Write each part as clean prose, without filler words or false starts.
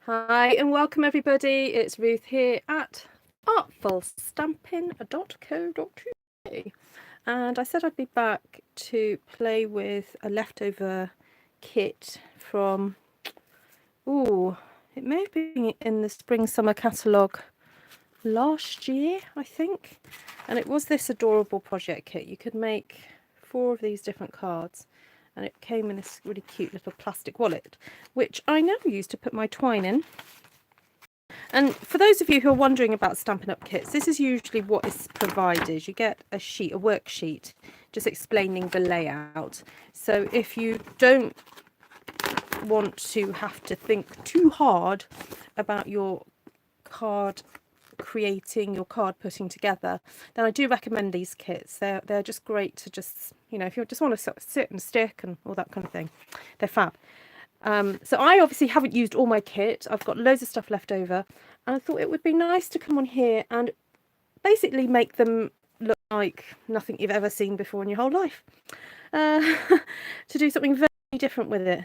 Hi and welcome everybody, it's Ruth here at artfulstampin.co.uk, and I said I'd be back to play with a leftover kit from, it may have been in the spring summer catalogue last year I think, and it was this adorable project kit. You could make 4 of these different cards and it came in this really cute little plastic wallet, which I now use to put my twine in. And for those of you who are wondering about Stampin' Up! Kits, this is usually what is provided. You get a sheet, a worksheet, just explaining the layout. So if you don't want to have to think too hard about your card creating, your card putting together, then I do recommend these kits. They're just great to just, you know, if you just want to sort of sit and stick and all that kind of thing, they're fab. So I obviously haven't used all my kit. I've got loads of stuff left over, and I thought it would be nice to come on here and basically make them look like nothing you've ever seen before in your whole life. To do something very different with it.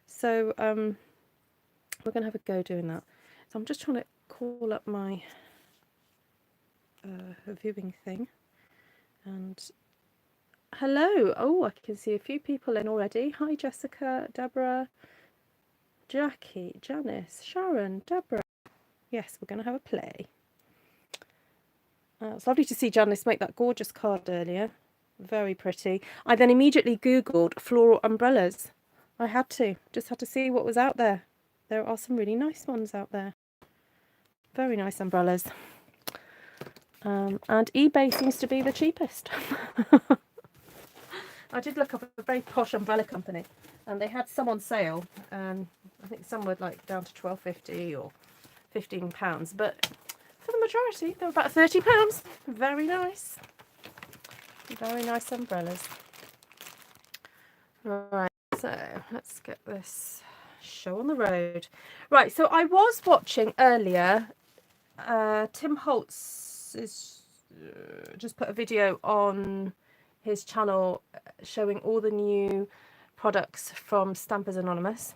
So we're going to have a go doing that. So I'm just trying to call up my viewing thing. And hello. Oh, I can see a few people in already. Hi Jessica, Deborah, Jackie, Janice, Sharon, Deborah. Yes, we're going to have a play. It's lovely to see Janice make that gorgeous card earlier. Very pretty. I then immediately Googled floral umbrellas. I had to. Just had to see what was out there. There are some really nice ones out there. Very nice umbrellas. And eBay seems to be the cheapest. I did look up a very posh umbrella company, and they had some on sale. I think some were like down to £12.50 or £15, but for the majority they were about £30. Very nice. Very nice umbrellas. Right, so let's get this show on the road. Right, so I was watching earlier, Tim Holtz is just put a video on his channel showing all the new products from Stampers Anonymous,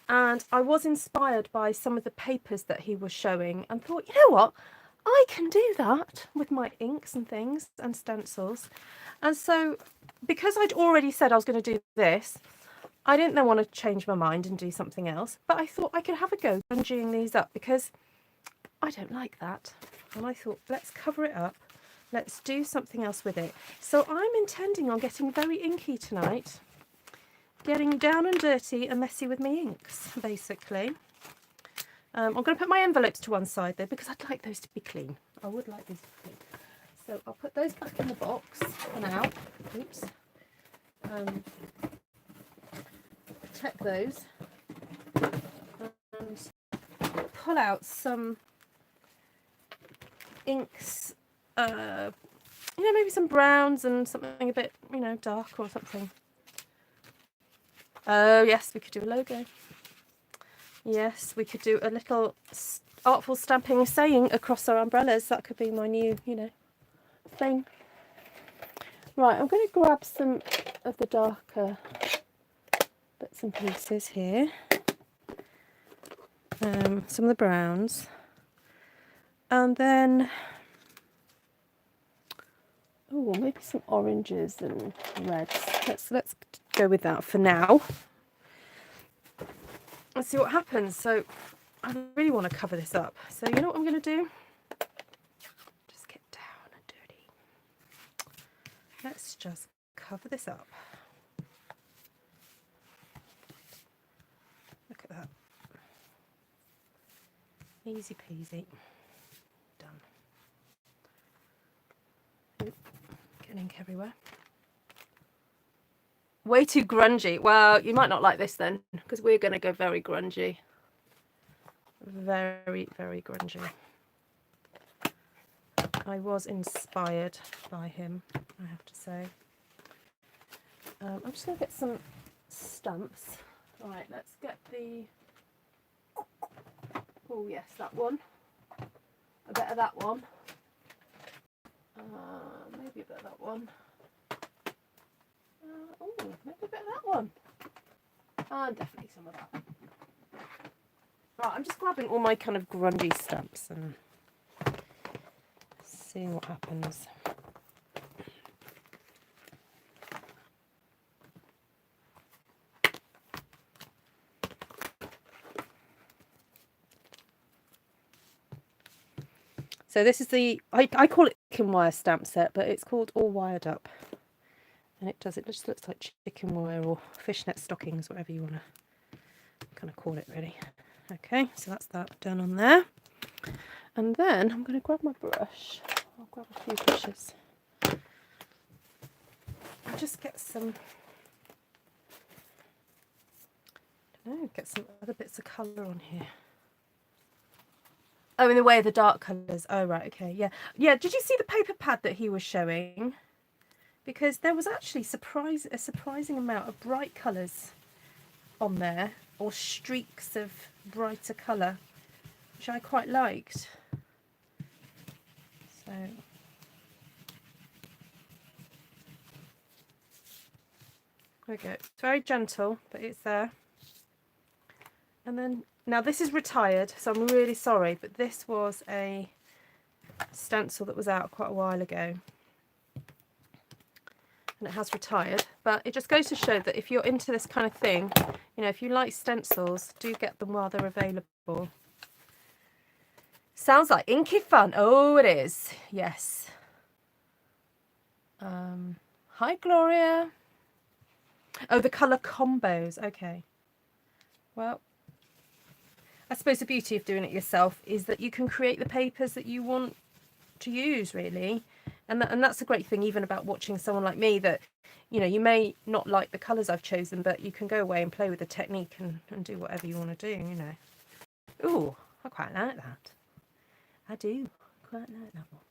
and I was inspired by some of the papers that he was showing and thought, you know what, I can do that with my inks and things and stencils. And so because I'd already said I was going to do this, I didn't then want to change my mind and do something else, but I thought I could have a go grungying these up because I don't like that. And I thought, let's cover it up. Let's do something else with it. So I'm intending on getting very inky tonight. Getting down and dirty and messy with my inks, basically. I'm going to put my envelopes to one side though, because I'd like those to be clean. I would like these to be clean. So I'll put those back in the box for now. Oops. Protect those. And pull out some inks, you know, maybe some browns and something a bit, you know, dark or something. Oh yes, we could do a logo. Yes, we could do a little artful stamping saying across our umbrellas. That could be my new, you know, thing. Right, I'm going to grab some of the darker bits and pieces here. Some of the browns. And then, oh, maybe some oranges and reds. Let's go with that for now. Let's see what happens. So I really want to cover this up. So you know what I'm going to do? Just get down and dirty. Let's just cover this up. Look at that. Easy peasy. Done. Oop, getting ink everywhere. Way too grungy. Well, you might not like this then, because we're going to go very grungy. Very, very grungy. I was inspired by him, I have to say. I'm just going to get some stamps. All right, let's get the... Oh, yes, that one. A bit of that one. Maybe a bit of that one. Oh, maybe a bit of that one. And definitely some of that. Right, I'm just grabbing all my kind of grungy stamps and seeing what happens. So this is the, I call it chicken wire stamp set, but it's called All Wired Up. And it just looks like chicken wire or fishnet stockings, whatever you want to kind of call it really. Okay, so that's that done on there. And then I'm going to grab my brush. I'll grab a few brushes. I'll just get some, I don't know, get some other bits of colour on here. Oh, in the way of the dark colours. Oh, right, okay, yeah. Yeah, did you see the paper pad that he was showing? Because there was actually a surprising amount of bright colours on there, or streaks of brighter colour, which I quite liked. So there we go. It's very gentle, but it's there. And then, now this is retired, so I'm really sorry, but this was a stencil that was out quite a while ago. And it has retired, but it just goes to show that if you're into this kind of thing, you know, if you like stencils, do get them while they're available. Sounds like inky fun. Oh, it is. Yes. Hi, Gloria. Oh, the colour combos. Okay. Well, I suppose the beauty of doing it yourself is that you can create the papers that you want to use, really. And that's a great thing, even about watching someone like me, that, you know, you may not like the colours I've chosen, but you can go away and play with the technique and do whatever you want to do, you know. Ooh, I quite like that. I do quite like that one.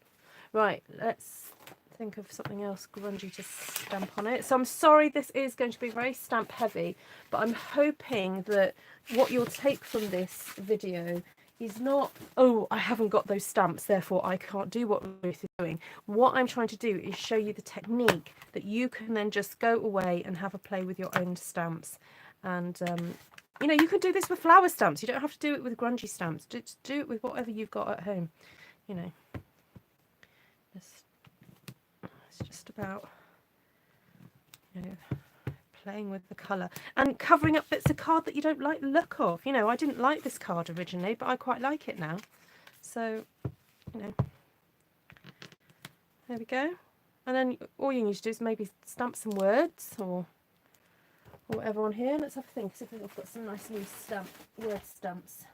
Right, let's think of something else grungy to stamp on it. So I'm sorry this is going to be very stamp heavy, but I'm hoping that what you'll take from this video is not, oh, I haven't got those stamps, therefore I can't do what Ruth is doing. What I'm trying to do is show you the technique that you can then just go away and have a play with your own stamps. And you know, you can do this with flower stamps. You don't have to do it with grungy stamps. Just do it with whatever you've got at home, you know. It's just about, you know, playing with the colour and covering up bits of card that you don't like the look of. You know, I didn't like this card originally, but I quite like it now. So, you know, there we go. And then all you need to do is maybe stamp some words or whatever on here. Let's have a think, see if I've got some nice loose word stamps.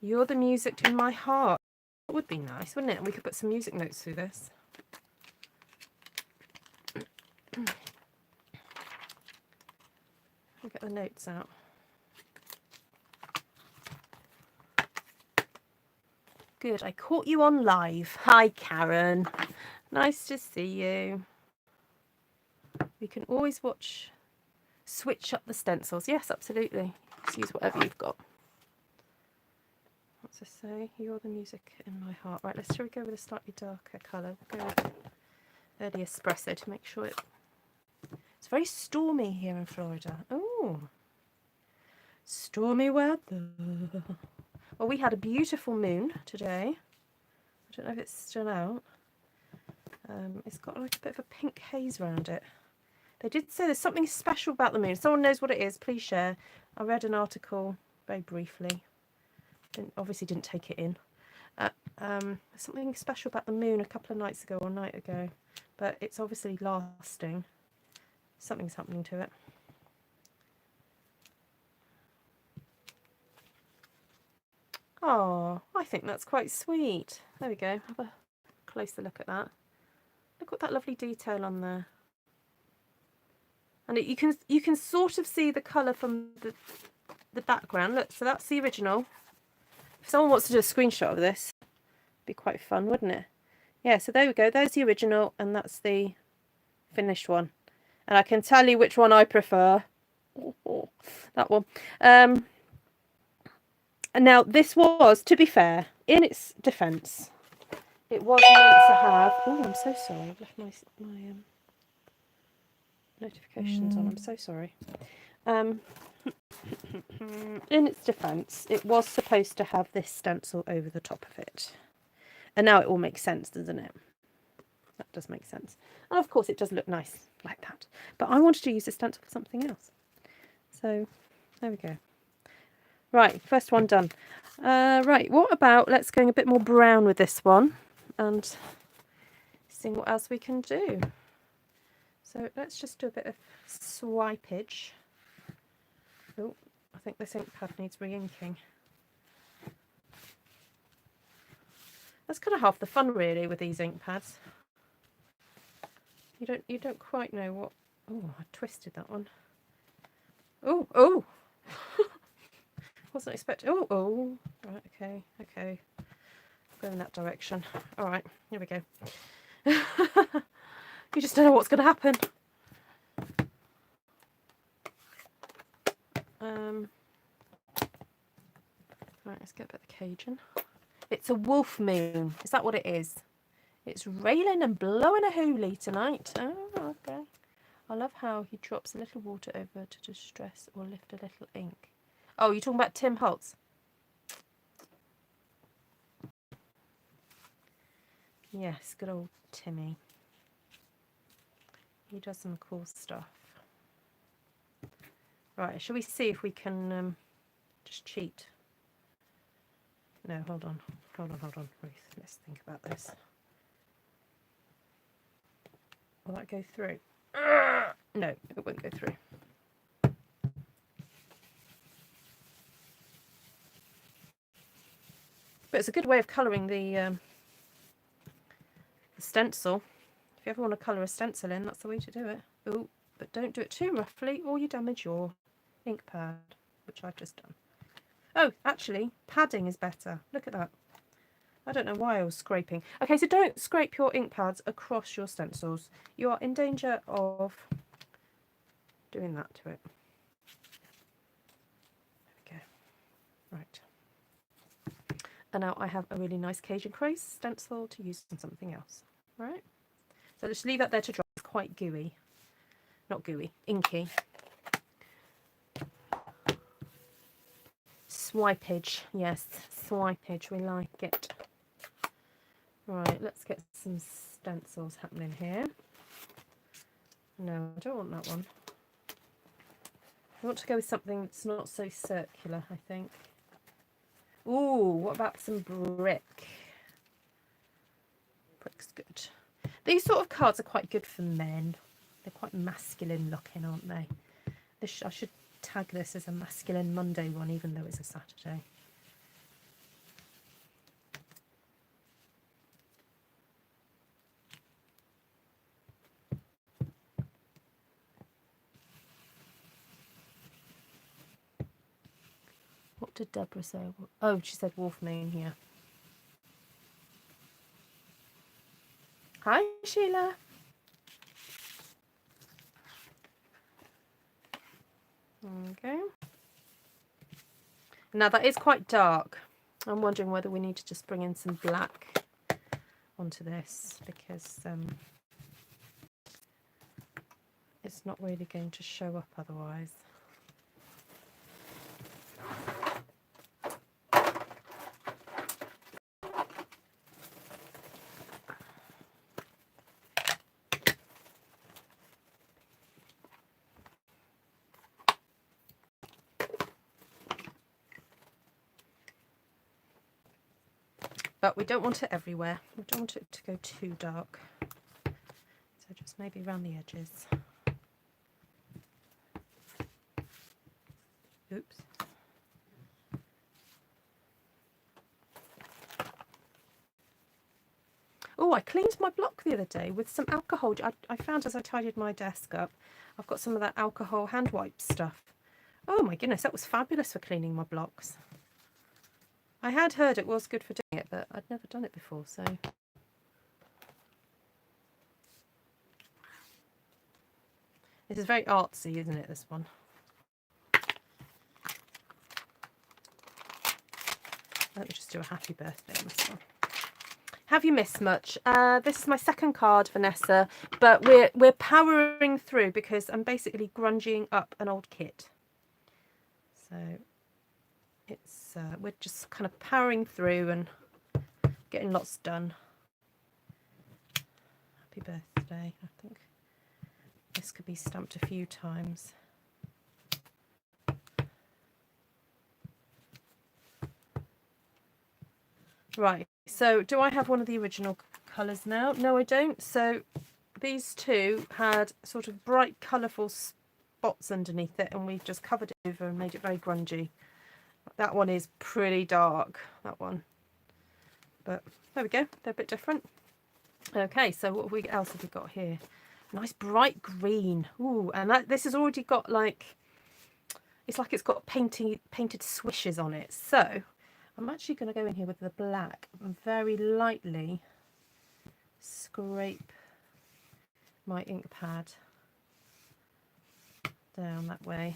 You're the music in my heart. That would be nice, wouldn't it? And we could put some music notes through this. I'll get the notes out. Good, I caught you on live. Hi, Karen. Nice to see you. We can always switch up the stencils. Yes, absolutely. Just use whatever you've got. What's this say? You're the music in my heart. Right, shall we go with a slightly darker colour? We'll go with early espresso to make sure it's very stormy here in Florida. Oh, stormy weather. Well, we had a beautiful moon today. I don't know if it's still out. It's got like a bit of a pink haze around it. They did say there's something special about the moon. If someone knows what it is, please share. I read an article very briefly. Obviously didn't take it in. There's something special about the moon a couple of nights ago or a night ago. But it's obviously lasting. Something's happening to it. Oh, I think that's quite sweet. There we go. Have a closer look at that. Look at that lovely detail on there. And you can sort of see the colour from the background. Look, so that's the original. If someone wants to do a screenshot of this, it'd be quite fun, wouldn't it? Yeah, so there we go. There's the original, and that's the finished one. And I can tell you which one I prefer. That one. And now this was, to be fair, in its defence, it was meant to have. Oh, I'm so sorry. I've left my Notifications on, I'm so sorry. In its defence, it was supposed to have this stencil over the top of it. And now it all makes sense, doesn't it? That does make sense. And of course it does look nice like that. But I wanted to use this stencil for something else. So there we go. Right, first one done. Right, what about let's go a bit more brown with this one and see what else we can do. So let's just do a bit of swipage. Oh, I think this ink pad needs re-inking. That's kind of half the fun really with these ink pads. You don't quite know what. Oh, I twisted that one. Oh. Wasn't expecting. Oh. Right, okay. Go in that direction. All right, here we go. You just don't know what's going to happen. Right, let's get a bit of Cajun. It's a wolf moon. Is that what it is? It's raining and blowing a hoolie tonight. Oh, okay. I love how he drops a little water over to distress or lift a little ink. Oh, you're talking about Tim Holtz? Yes, good old Timmy. He does some cool stuff. Right, shall we see if we can just cheat? No, hold on, Ruth. Let's think about this. Will that go through? No, it won't go through. But it's a good way of colouring the stencil. If you ever want to colour a stencil in, that's the way to do it. Oh, but don't do it too roughly or you damage your ink pad, which I've just done. Oh, actually, padding is better. Look at that. I don't know why I was scraping. Okay, so don't scrape your ink pads across your stencils. You are in danger of doing that to it. There we go. Right. And now I have a really nice Cajun Crow stencil to use on something else. All right. So just leave that there to dry. It's quite gooey. Not gooey, inky. Swipage. Yes, swipage. We like it. Right, let's get some stencils happening here. No, I don't want that one. I want to go with something that's not so circular, I think. Ooh, what about some brick? Brick's good. These sort of cards are quite good for men. They're quite masculine looking, aren't they? I should tag this as a masculine Monday one, even though it's a Saturday. What did Deborah say? Oh, she said wolf moon here. Hi, Sheila. Okay. Now that is quite dark. I'm wondering whether we need to just bring in some black onto this because it's not really going to show up otherwise. But we don't want it everywhere. We don't want it to go too dark. So just maybe around the edges. Oops. Oh, I cleaned my block the other day with some alcohol. I found as I tidied my desk up, I've got some of that alcohol hand wipe stuff. Oh my goodness, that was fabulous for cleaning my blocks. I had heard it was good for doing it, but I'd never done it before, so. This is very artsy, isn't it, this one? Let me just do a happy birthday on this one. Have you missed much? This is my second card, Vanessa, but we're powering through because I'm basically grunging up an old kit. So it's we're just kind of powering through and getting lots done. Happy birthday. I think this could be stamped a few times. Right, so do I have one of the original colours now? No, I don't. So these two had sort of bright, colourful spots underneath it, and we've just covered it over and made it very grungy. That one is pretty dark, that one. But there we go, they're a bit different. Okay, so what else have we got here? Nice bright green. Ooh, and this has already got like, it's like it's got painted swishes on it. So I'm actually going to go in here with the black and very lightly scrape my ink pad down that way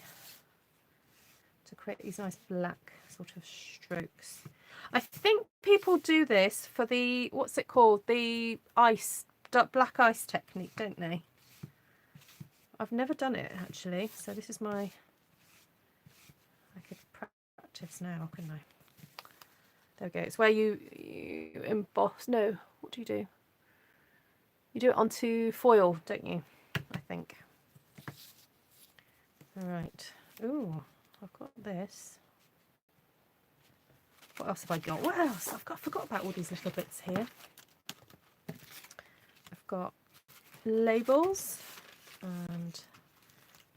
to create these nice black sort of strokes. I think people do this for the, what's it called? The ice, black ice technique, don't they? I've never done it actually, so this is my, I could practice now, couldn't I? There we go. It's where you emboss. No, what do? You do it onto foil, don't you? I think. All right. Ooh, I've got this. What else have I got? What else? I forgot about all these little bits here. I've got labels and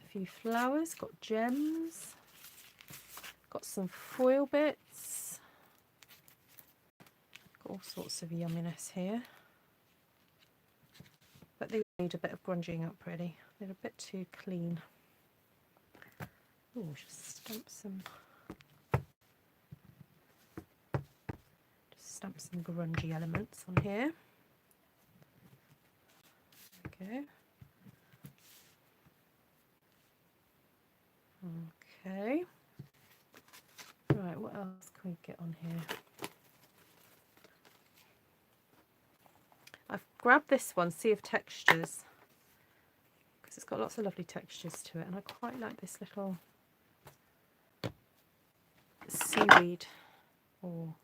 a few flowers. Got gems. Got some foil bits. Got all sorts of yumminess here. But they need a bit of grunging up, really. They're a bit too clean. Oh, just stamp some grungy elements on here. There we go. Okay. Right, what else can we get on here? I've grabbed this one, Sea of Textures, because it's got lots of lovely textures to it, and I quite like this little seaweed or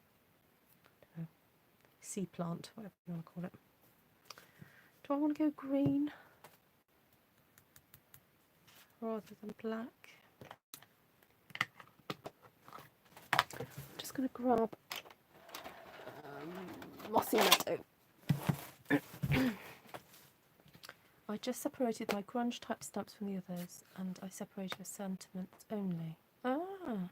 sea plant, whatever you want to call it. Do I want to go green rather than black? I'm just going to grab Mossy Meadow. I just separated my grunge type stamps from the others, and I separated the sentiments only. Ah.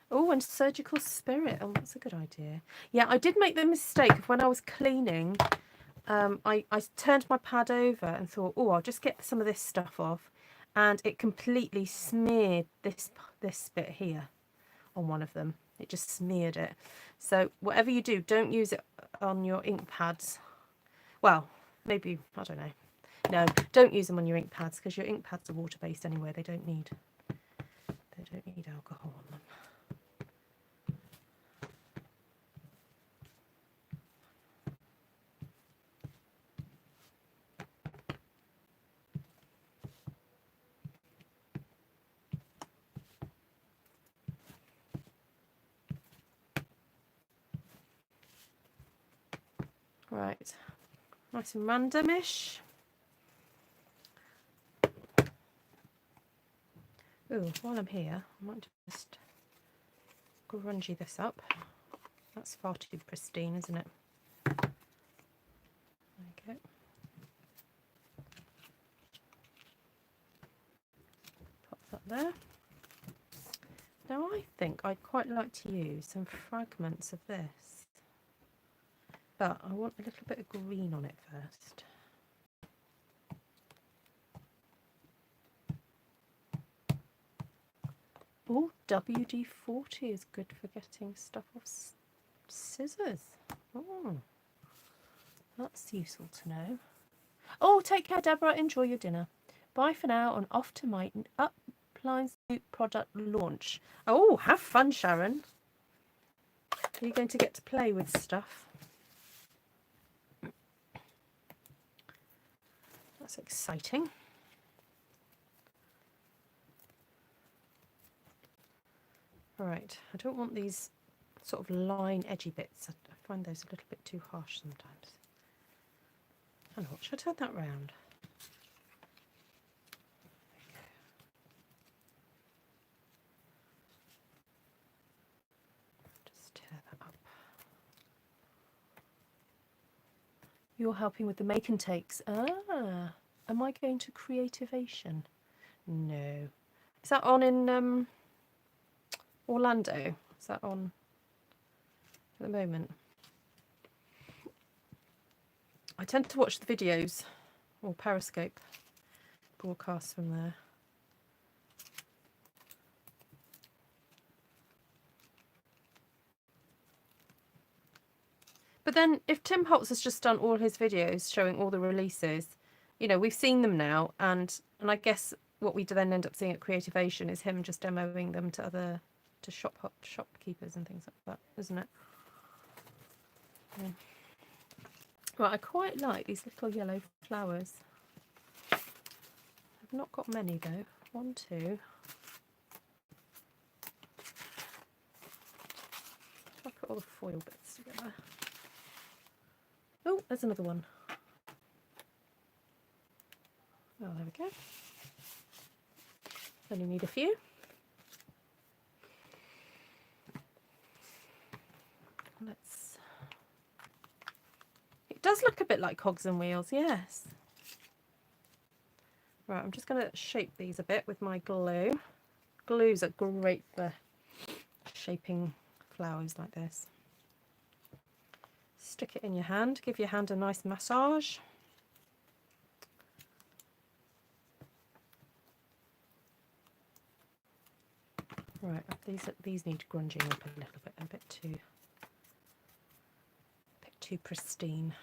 Oh, and Surgical Spirit. Oh, that's a good idea. Yeah, I did make the mistake of when I was cleaning, I turned my pad over and thought, oh, I'll just get some of this stuff off, and it completely smeared this bit here on one of them. It just smeared it. So whatever you do, don't use it on your ink pads. Well, maybe, I don't know. No, don't use them on your ink pads, because your ink pads are water-based anyway. They don't need alcohol on them. Right, nice and randomish. Oh, while I'm here, I might just grungy this up. That's far too pristine, isn't it? There we go. Pop that there. Now I think I'd quite like to use some fragments of this, but I want a little bit of green on it first. Oh, WD-40 is good for getting stuff off scissors. Oh, that's useful to know. Oh, take care, Deborah. Enjoy your dinner. Bye for now, and off to my Upline's new product launch. Oh, have fun, Sharon. Are you going to get to play with stuff? That's exciting. All right, I don't want these sort of line edgy bits. I find those a little bit too harsh sometimes. I don't know, should I turn that round? Just tear that up. You're helping with the make and takes. Ah, am I going to Creativation? No. Is that on in Orlando? Is that on at the moment? I tend to watch the videos or Periscope broadcasts from there. But then if Tim Holtz has just done all his videos showing all the releases, you know, we've seen them now, and I guess what we then end up seeing at Creativation is him just demoing them to shopkeepers and things like that, isn't it? Yeah. Right, I quite like these little yellow flowers. I've not got many though. 1, 2. I'll put all the foil bits together. Oh, there's another one. Oh, there we go. Only need a few. Let's. It does look a bit like cogs and wheels, yes. Right, I'm just going to shape these a bit with my glue. Glues are great for shaping flowers like this. Stick it in your hand, give your hand a nice massage. Right, these need grunging up a little bit, a bit too pristine.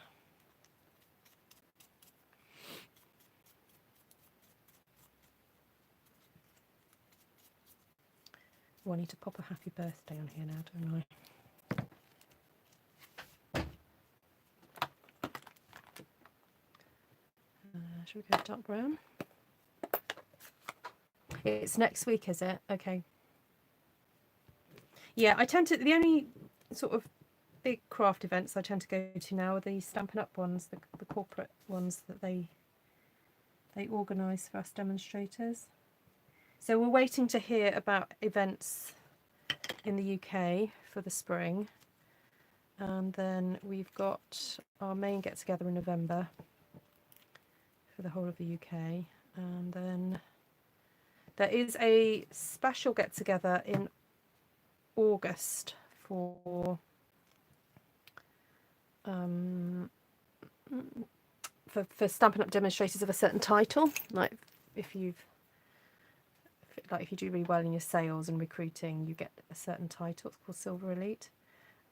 Oh, I need to pop a happy birthday on here now, don't I? Should we go dark brown? It's next week, is it? Okay. Yeah, I tend to, the only sort of big craft events I tend to go to now are the Stampin' Up ones, the corporate ones that they organise for us demonstrators. So we're waiting to hear about events in the UK for the spring, and then we've got our main get together in November for the whole of the UK, and then there is a special get together in August for Stampin' Up demonstrators of a certain title, like if you do really well in your sales and recruiting, you get a certain title. It's called Silver Elite,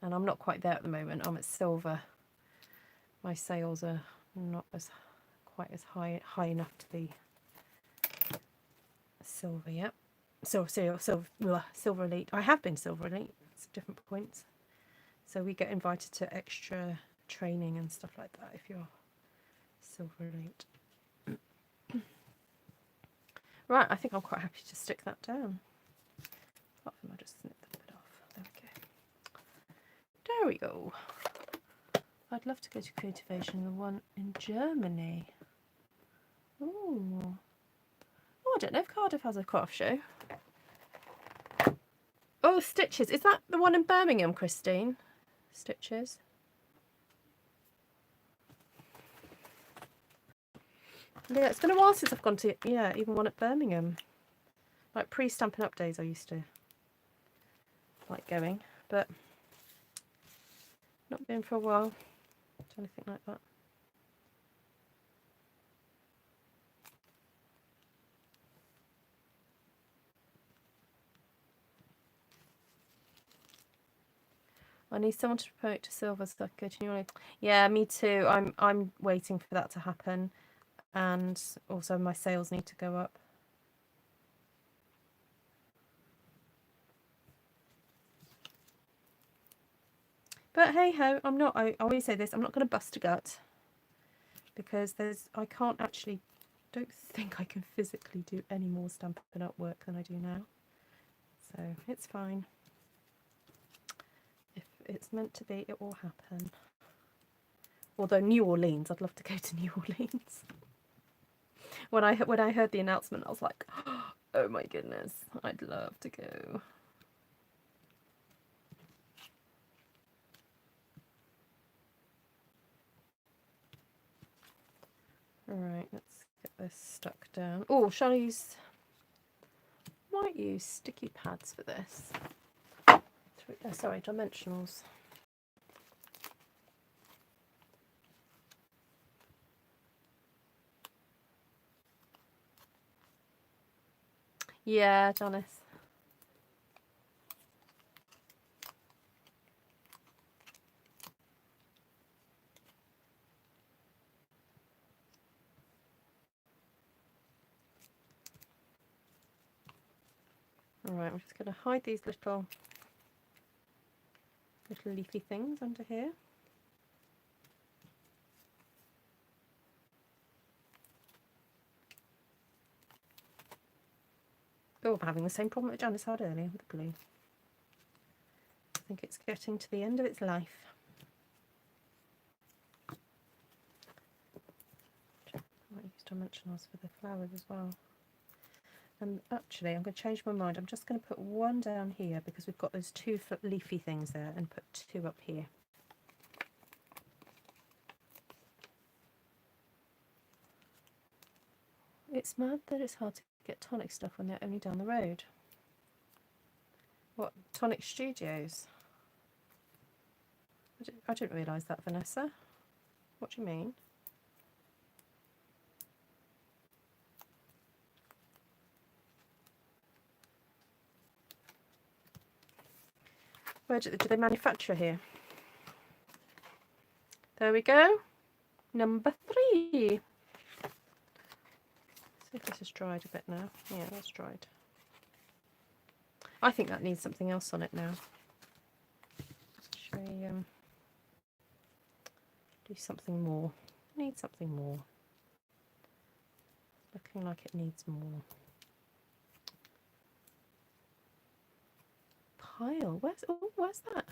and I'm not quite there at the moment. I'm at Silver. My sales are not quite as high enough to be Silver yet. Silver Elite. I have been Silver Elite. It's different points. So we get invited to extra training and stuff like that if you're Silver Elite. Right, I think I'm quite happy to stick that down. Apart from I just snip that bit off. There we go. I'd love to go to Creativation, the one in Germany. Ooh. Oh, I don't know if Cardiff has a craft show. Oh, Stitches. Is that the one in Birmingham, Christine? Stitches. Yeah, it's been a while since I've gone to, even one at Birmingham. Like pre-Stampin' Up days I used to like going, but not been for a while. Anything like that. I need someone to promote to Silver so I can continually. Yeah, me too. I'm waiting for that to happen, and also my sales need to go up. But hey ho, I always say this, I'm not going to bust a gut. because I can't actually, don't think I can physically do any more Stampin' Up work than I do now. So it's fine. If it's meant to be, it will happen. Although New Orleans, I'd love to go to New Orleans. When I heard the announcement, I was like, oh my goodness, I'd love to go. Alright, let's get this stuck down. Oh, shall I use... might use sticky pads for this. Sorry, dimensionals. Yeah, Janice. Alright, I'm just going to hide these little leafy things under here. Oh, I'm having the same problem that Janice had earlier with the glue. I think it's getting to the end of its life. I might use dimensionals for the flowers as well. And actually, I'm going to change my mind. I'm just going to put one down here because we've got those two leafy things there, and put two up here. It's mad that it's hard to get Tonic stuff when they're only down the road. What, Tonic Studios? I didn't realise that, Vanessa. What do you mean? Where do they manufacture here? There we go. Number 3. See if this is dried a bit now. Yeah, that's dried. I think that needs something else on it now. Should we do something more? Need something more. Looking like it needs more. Pile. Where's that?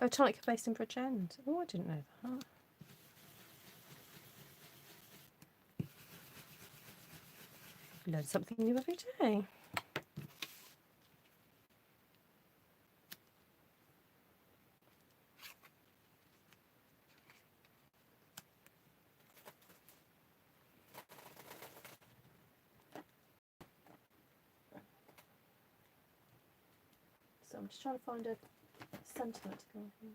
Oh, Tonic based in Bridgend. Oh, I didn't know that. Learn something new every day. So I'm just trying to find a sentiment to go on here.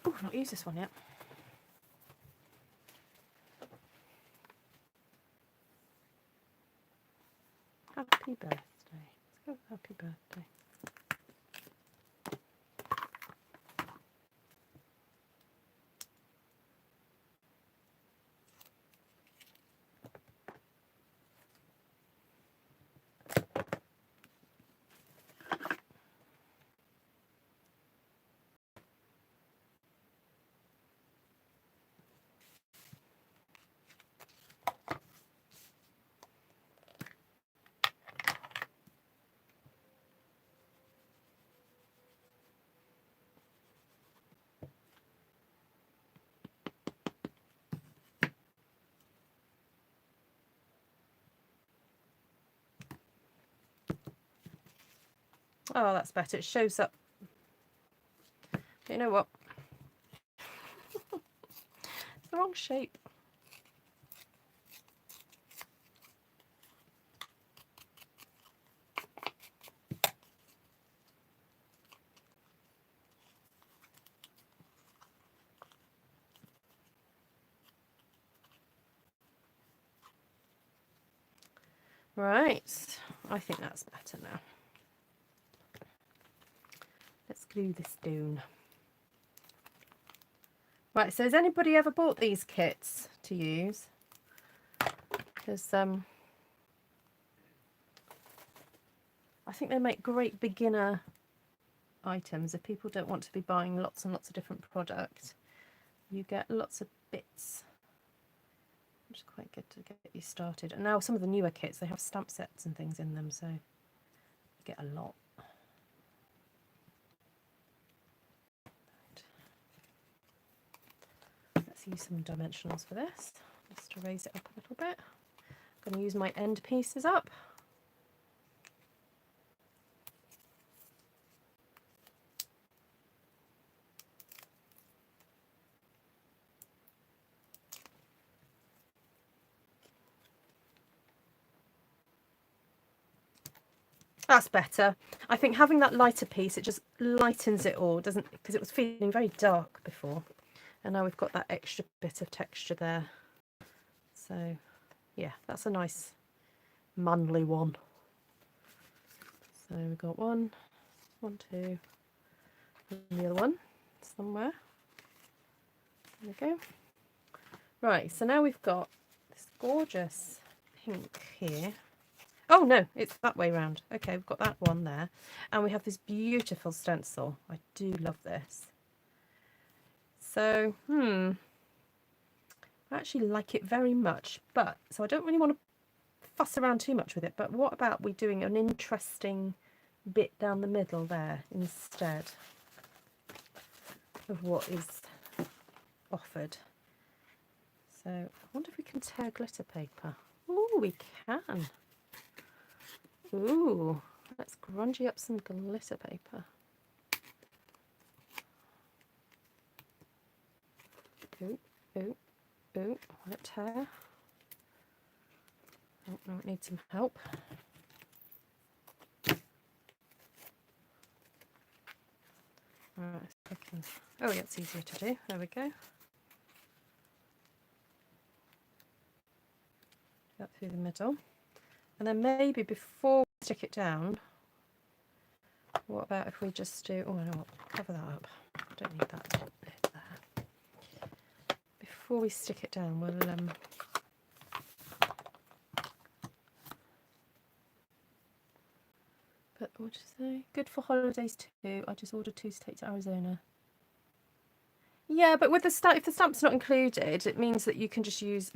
Oh, I've not used this one yet. Happy birthday. Let's go with happy birthday. Oh, that's better. It shows up. But you know what? It's the wrong shape. Right, I think that's better now. Let's glue this down. Right, so has anybody ever bought these kits to use? Because I think they make great beginner items if people don't want to be buying lots and lots of different products. You get lots of bits, which is quite good to get you started. And now some of the newer kits, they have stamp sets and things in them, so you get a lot. Let's use some dimensionals for this, just to raise it up a little bit. I'm going to use my end pieces up. That's better. I think having that lighter piece, it just lightens it all, doesn't, because it was feeling very dark before. And now we've got that extra bit of texture there. So yeah, that's a nice manly one. So we've got one, two, and the other one somewhere. There we go. Right, so now we've got this gorgeous pink here. Oh no, it's that way round. Okay, we've got that one there. And we have this beautiful stencil. I do love this. So, I actually like it very much, but so I don't really want to fuss around too much with it, but what about we doing an interesting bit down the middle there instead of what is offered? So I wonder if we can tear glitter paper. Oh, we can. Ooh, let's grungy up some glitter paper. Ooh, ooh, ooh, will it tear? Oh, no, it needs some help. Right, oh yeah, it's easier to do. There we go. That through the middle. And then maybe before we stick it down, what about if we just do, oh, I know what, cover that up. I don't need that bit there. Before we stick it down, we'll, but what did you say? Good for holidays too. I just ordered 2 to take to Arizona. Yeah, but with the if the stamp's not included, it means that you can just use,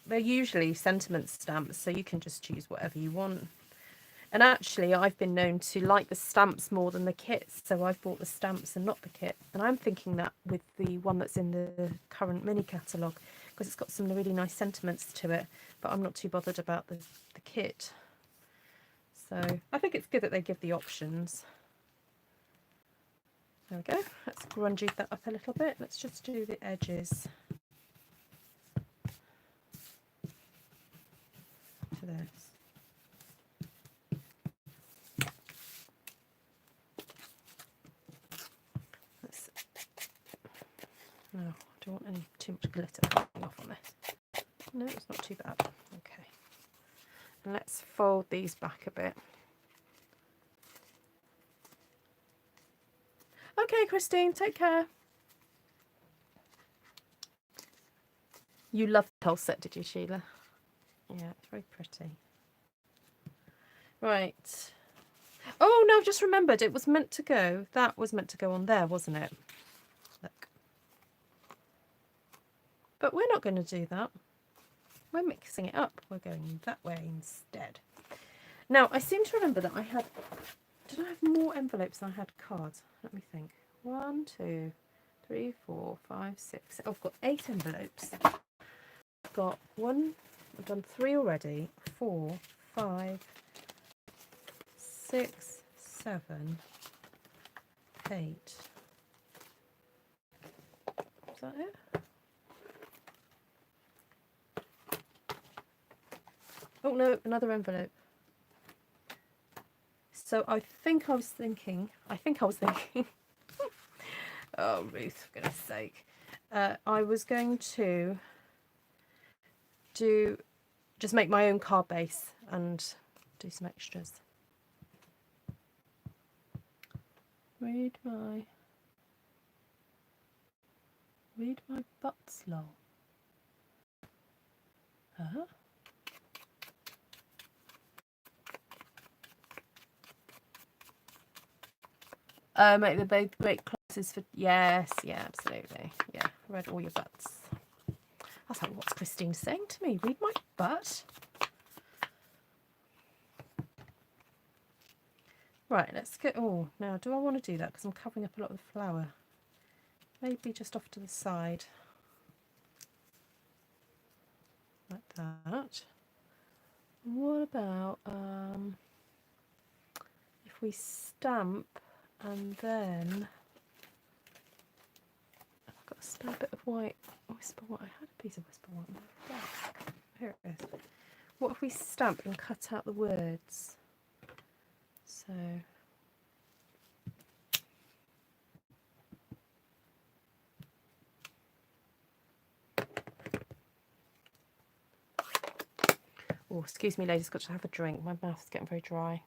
they're usually sentiment stamps, so you can just choose whatever you want. And actually, I've been known to like the stamps more than the kits, so I've bought the stamps and not the kit. And I'm thinking that with the one that's in the current mini catalogue, because it's got some really nice sentiments to it, but I'm not too bothered about the kit. So I think it's good that they give the options. There we go. Let's grungy that up a little bit. Let's just do the edges to this. No, I don't want any too much glitter coming off on this. No, it's not too bad. Okay. And let's fold these back a bit. Okay, Christine, take care. You loved the whole set, did you, Sheila? Yeah, it's very pretty. Right. Oh, no, I've just remembered. It was meant to go. That was meant to go on there, wasn't it? Look. But we're not going to do that. We're mixing it up. We're going that way instead. Now, I seem to remember that I had... Did I have more envelopes than I had cards? Let me think. 1, 2, 3, 4, 5, 6. Oh, I've got 8 envelopes. I've got 1... I've done 3 already. 4, 5, 6, 7, 8. Is that it? Oh no, another envelope. So I think I was thinking, oh Ruth, for goodness sake. I was going to just make my own card base and do some extras. Read my butts, lol. Huh? Make the both great classes for... Yes, yeah, absolutely. Yeah, read all your butts. I was like, what's Christine saying to me? Read my butt? Right, let's go... Oh, now, do I want to do that? Because I'm covering up a lot of the flower. Maybe just off to the side. Like that. What about if we stamp and then... I've got a spare bit of white whisper white. I had a piece of whisper white on my desk. Here it is. What if we stamp and cut out the words? So... Oh, excuse me, ladies, got to have a drink. My mouth's getting very dry.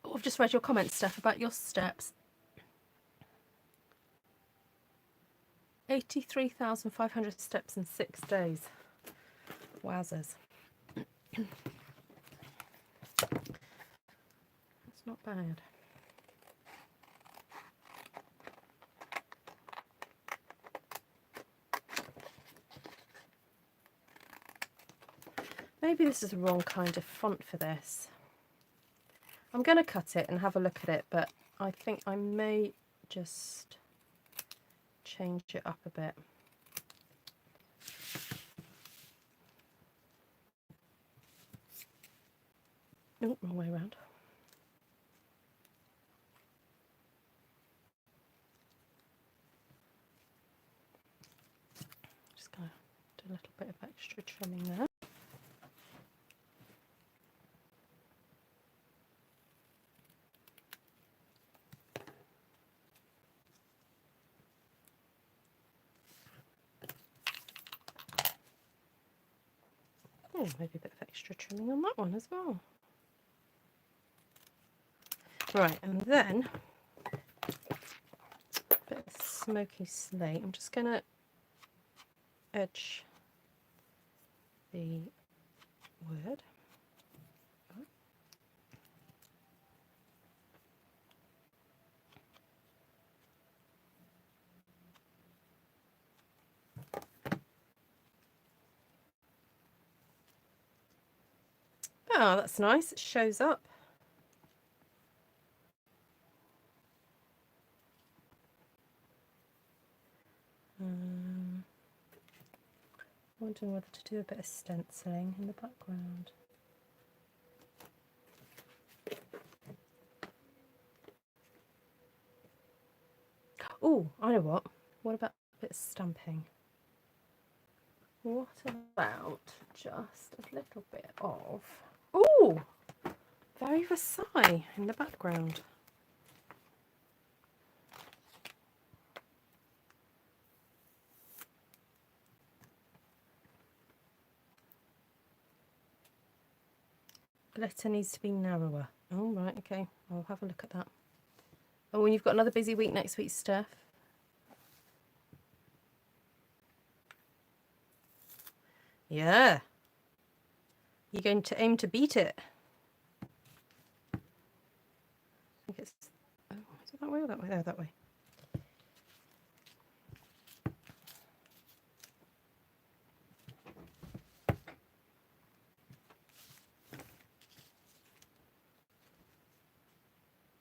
Oh, I've just read your comments, Steph, about your steps. 83,500 steps in 6 days. Wowzers. That's not bad. Maybe this is the wrong kind of font for this. I'm going to cut it and have a look at it, but I think I may just change it up a bit. Oh, wrong way around. Just going to do a little bit of extra trimming there. Oh, maybe a bit of extra trimming on that one as well. Right, and then a bit of smoky slate. I'm just going to edge the word. Oh, that's nice. It shows up. Wondering whether to do a bit of stenciling in the background. Oh, I know what. What about a bit of stamping? What about just a little bit of... Oh, very Versailles in the background. Glitter needs to be narrower. Oh, right, okay. I'll have a look at that. Oh, and you've got another busy week next week, Steph. Yeah. You're going to aim to beat it. I think it's... Oh, is it that way or that way? Oh, that way.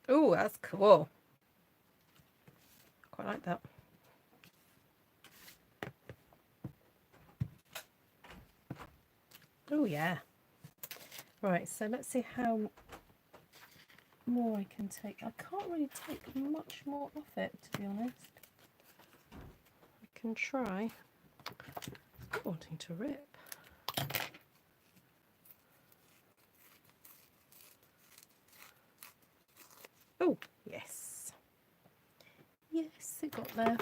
Oh, that's cool. Quite like that. Oh, yeah. Right, so let's see how more I can take. I can't really take much more off it, to be honest. I can try. Not wanting to rip. Oh, yes. Yes, it got there.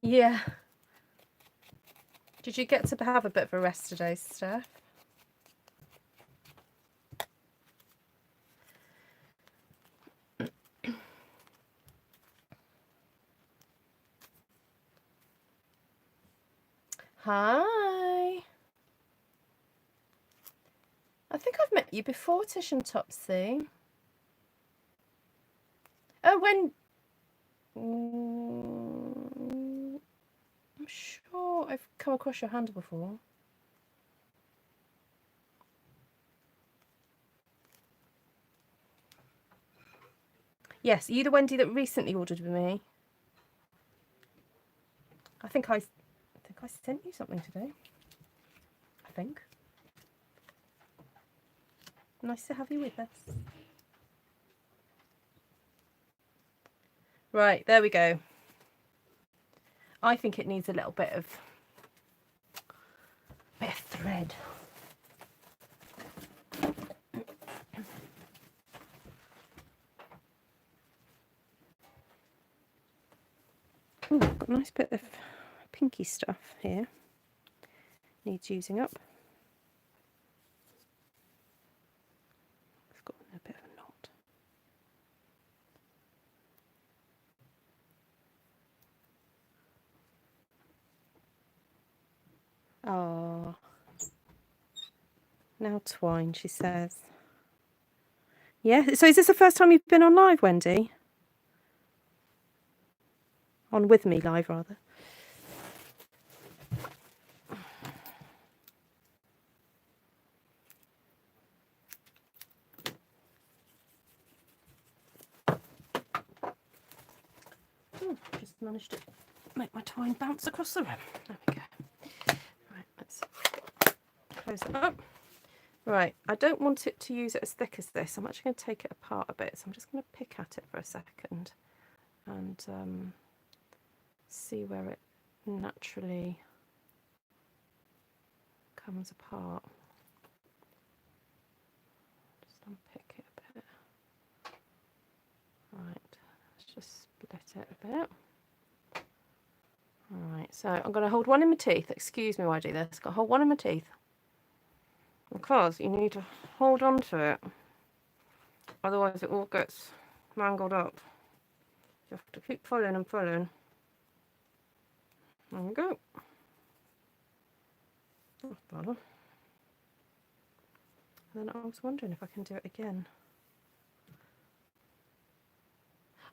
Yeah. Did you get to have a bit of a rest today, Steph? Hi. I think I've met you before, Tish and Topsy. Oh, when... I'm sure I've come across your handle before. Yes, are you the Wendy that recently ordered with me? I think I sent you something today. I think. Nice to have you with us. Right, there we go. I think it needs a little bit of thread. Ooh, I've got a nice bit of pinky stuff here. Needs using up. I've got a bit of a knot. Ah, now twine, she says. Yeah, so is this the first time you've been on live, Wendy? On with me live, rather. Ooh, just managed to make my twine bounce across the room. There we go. Right, let's close it up. Right, I don't want it to use it as thick as this. I'm actually going to take it apart a bit, so I'm just going to pick at it for a second and see where it naturally comes apart. Just unpick it a bit. Right, let's just split it a bit. Alright, so I'm going to hold one in my teeth. Excuse me while I do this. Got to hold one in my teeth. Because you need to hold on to it. Otherwise it all gets mangled up. You have to keep pulling and pulling. There we go. That's better. And then I was wondering if I can do it again.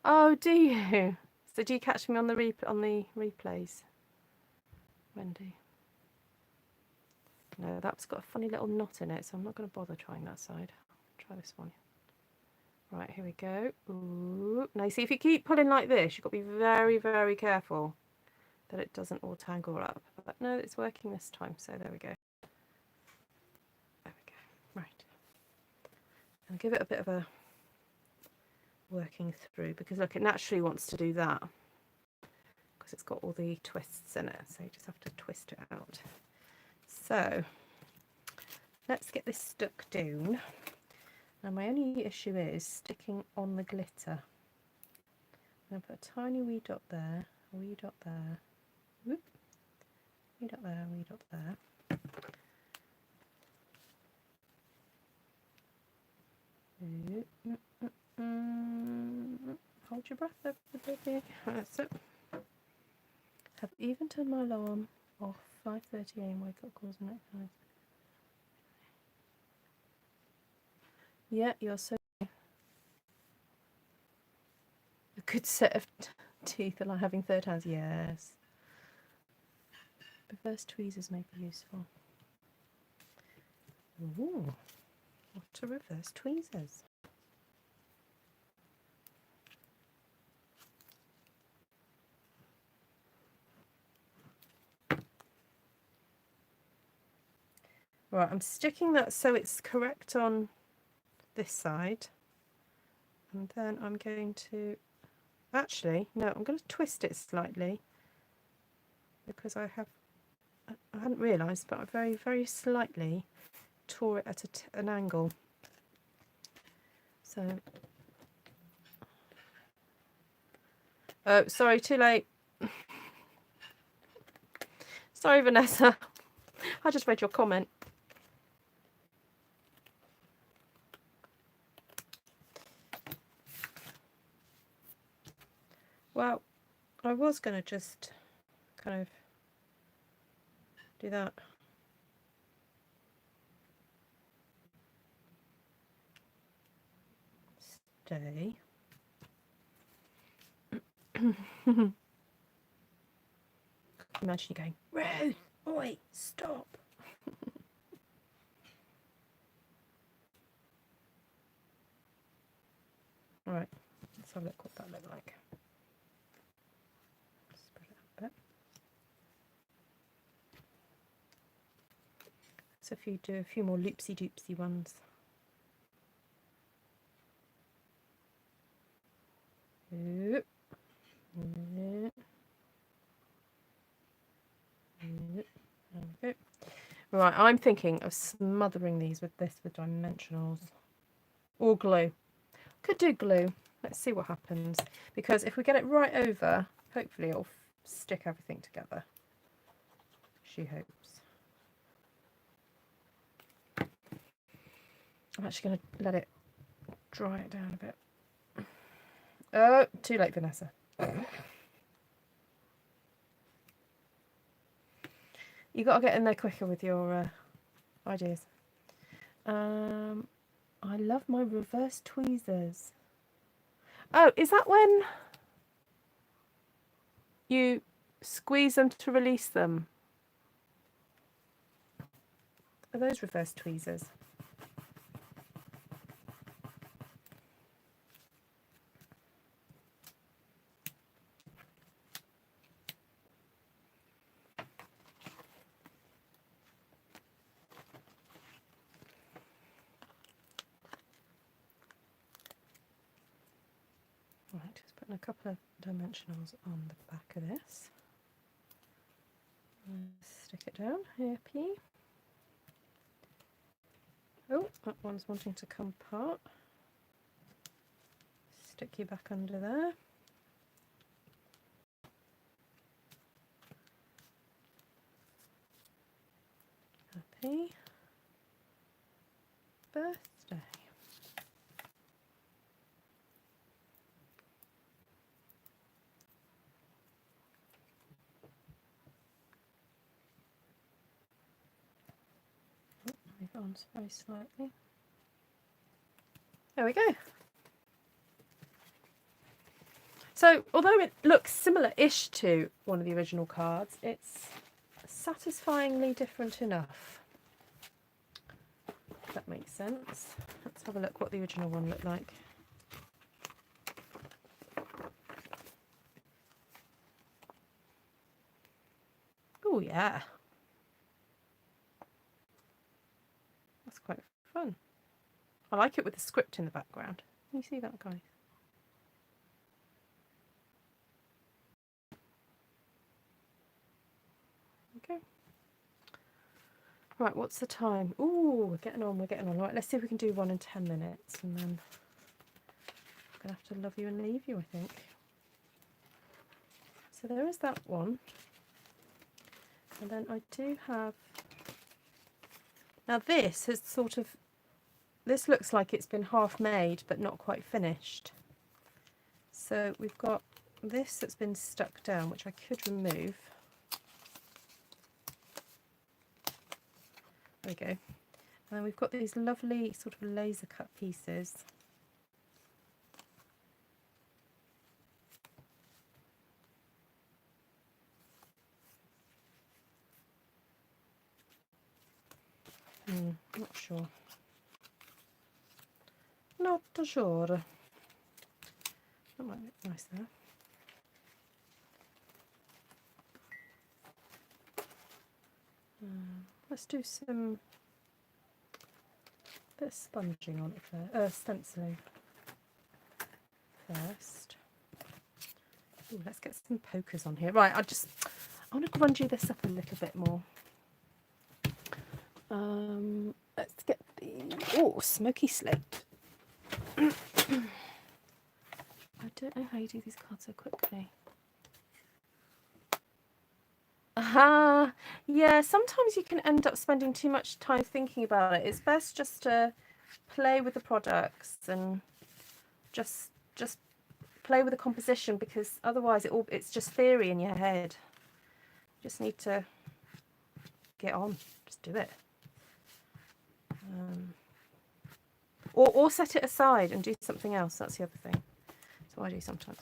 Oh, do you? So do you catch me on the replays, Wendy? No, that's got a funny little knot in it, so I'm not going to bother trying that side. Try this one. Right, here we go. Ooh. Now, you see, if you keep pulling like this, you've got to be very, very careful that it doesn't all tangle up. But no, it's working this time, so there we go. There we go. Right. And give it a bit of a working through, because look, it naturally wants to do that because it's got all the twists in it, so you just have to twist it out. So let's get this stuck down. Now my only issue is sticking on the glitter. I'm going to put a tiny wee dot there, a wee dot there, whoop, wee dot there, wee dot there. Hold your breath there, baby. That's it. Have even turned my alarm off. 5:30 AM wake up calls and that kind of. Yeah, you're so. A good set of teeth are like having third hands. Yes. Reverse tweezers may be useful. Ooh, what are reverse tweezers? Right, I'm sticking that so it's correct on this side. And then I'm going to, actually, no, I'm going to twist it slightly because I hadn't realised, but I very, very slightly tore it at an angle. So, oh, sorry, too late. Sorry, Vanessa. I just read your comment. Well, I was going to just kind of do that. Stay. Imagine you going, Ruth, oi, stop. All right, let's have a look what that looked like. Spread it out a bit. So if you do a few more loopsy doopsy ones. Oop. Oop. Oop. There we go. Right, I'm thinking of smothering these with this with dimensionals or glue. Could do glue. Let's see what happens, because if we get it right over, hopefully it'll stick everything together. She hopes. I'm actually going to let it dry it down a bit. Oh, too late, Vanessa. You got to get in there quicker with your ideas. I love my reverse tweezers. Oh, is that when you squeeze them to release them? Are those reverse tweezers? Right, just putting a couple of dimensionals on the back of this. Stick it down here, P. Oh, that one's wanting to come apart. Stick you back under there. Happy birthday. Move on very slightly. There we go. So, although it looks similar-ish to one of the original cards, it's satisfyingly different enough. If that makes sense. Let's have a look what the original one looked like. Oh yeah. That's quite fun. I like it with the script in the background. Can you see that, guys? Okay. Right, what's the time? Ooh, we're getting on, we're getting on. Right, let's see if we can do one in 10 minutes, and then I'm going to have to love you and leave you, I think. So there is that one. And then I do have... Now this has sort of... This looks like it's been half made, but not quite finished. So we've got this that's been stuck down, which I could remove. There we go. And then we've got these lovely sort of laser cut pieces. Not sure. Not sure. That might look nice there. Let's do some bit of sponging on it first, stenciling first. Ooh, let's get some pokers on here. Right, I want to grungy this up a little bit more. Let's get the smoky slate. I don't know how you do these cards so quickly. Yeah, sometimes you can end up spending too much time thinking about it. It's best just to play with the products and just play with the composition, because otherwise it's just theory in your head. You just need to get on, just do it. Or set it aside and do something else. That's the other thing. That's what I do sometimes.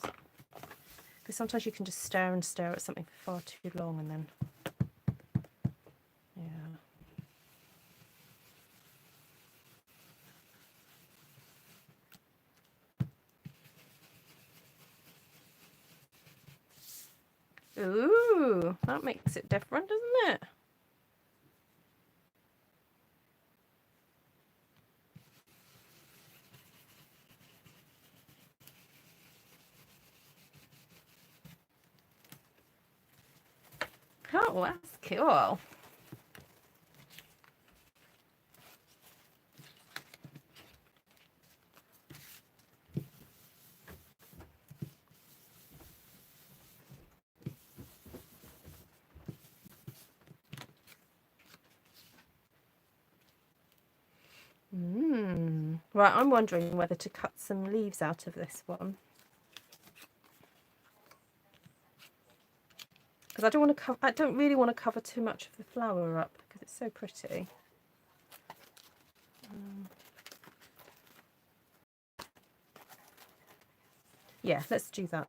Because sometimes you can just stare and stare at something for far too long, and then, yeah. Ooh, that makes it different, doesn't it? Oh, that's cool. Right, I'm wondering whether to cut some leaves out of this one, because I don't want to I don't really want to cover too much of the flower up, because it's so pretty. Yeah, let's do that.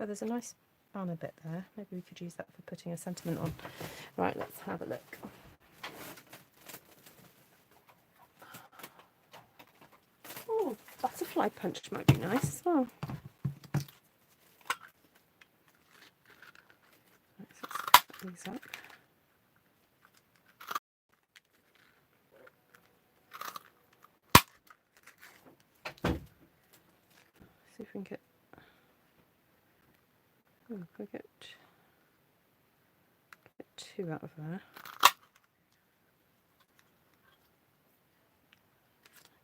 Oh, there's a nice banner bit there. Maybe we could use that for putting a sentiment on. Right, let's have a look. Oh, butterfly punch might be nice as well. Let's cut these up. See if we can get. Oh, we get two out of there.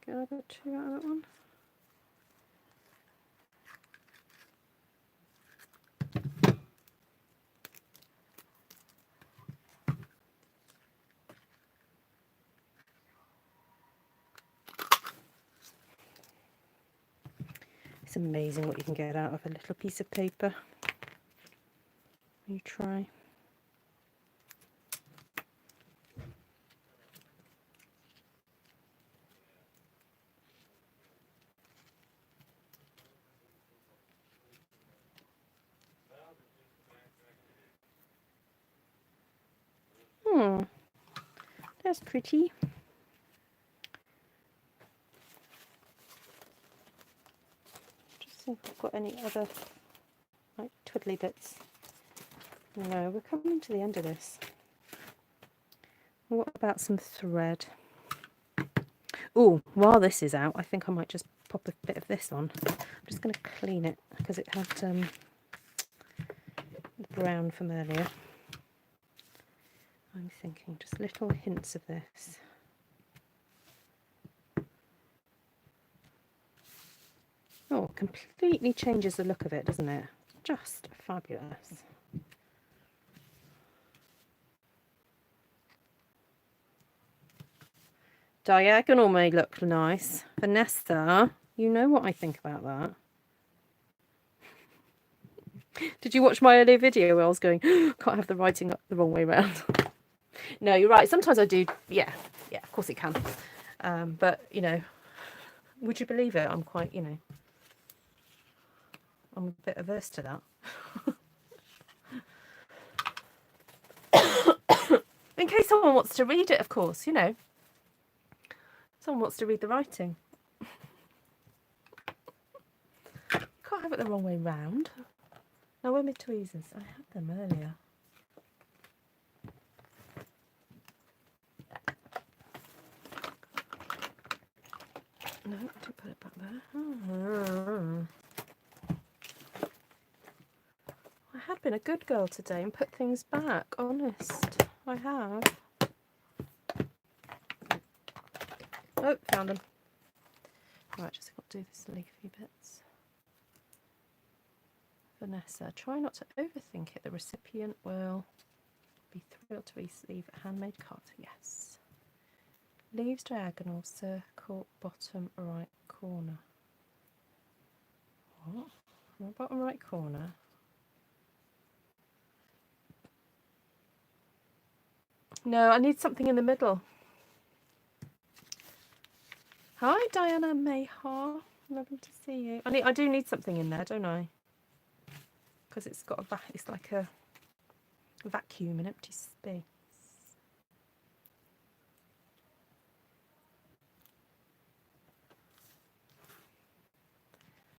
Get another two out of that one. It's amazing what you can get out of a little piece of paper. You try. That's pretty. Just see if I've got any other like twiddly bits. No, we're coming to the end of this. What about some thread? Oh, while this is out, I think I might just pop a bit of this on. I'm just going to clean it because it had the brown from earlier. I'm thinking just little hints of this. Oh, completely changes the look of it, doesn't it? Just fabulous. Diagonal may look nice. Vanessa, you know what I think about that. Did you watch my earlier video where I was going, can't have the writing up the wrong way around? No, you're right. Sometimes I do. Yeah, of course it can. But, you know, would you believe it? I'm quite, you know, I'm a bit averse to that. In case someone wants to read it, of course, you know. Someone wants to read the writing. Can't have it the wrong way round. Now, where are my tweezers? I had them earlier. No, don't put it back there. I have been a good girl today and put things back, honest. I have. Oh, found them. Right, just got to do this leafy bits. Vanessa, try not to overthink it. The recipient will. be thrilled to receive a handmade card. Yes. Leaves diagonal, circle, bottom right corner. What? Bottom right corner. No, I need something in the middle. Hi, Diana Mayhaw. Lovely to see you. I do need something in there, don't I? Because it's got it's like a vacuum, an empty space.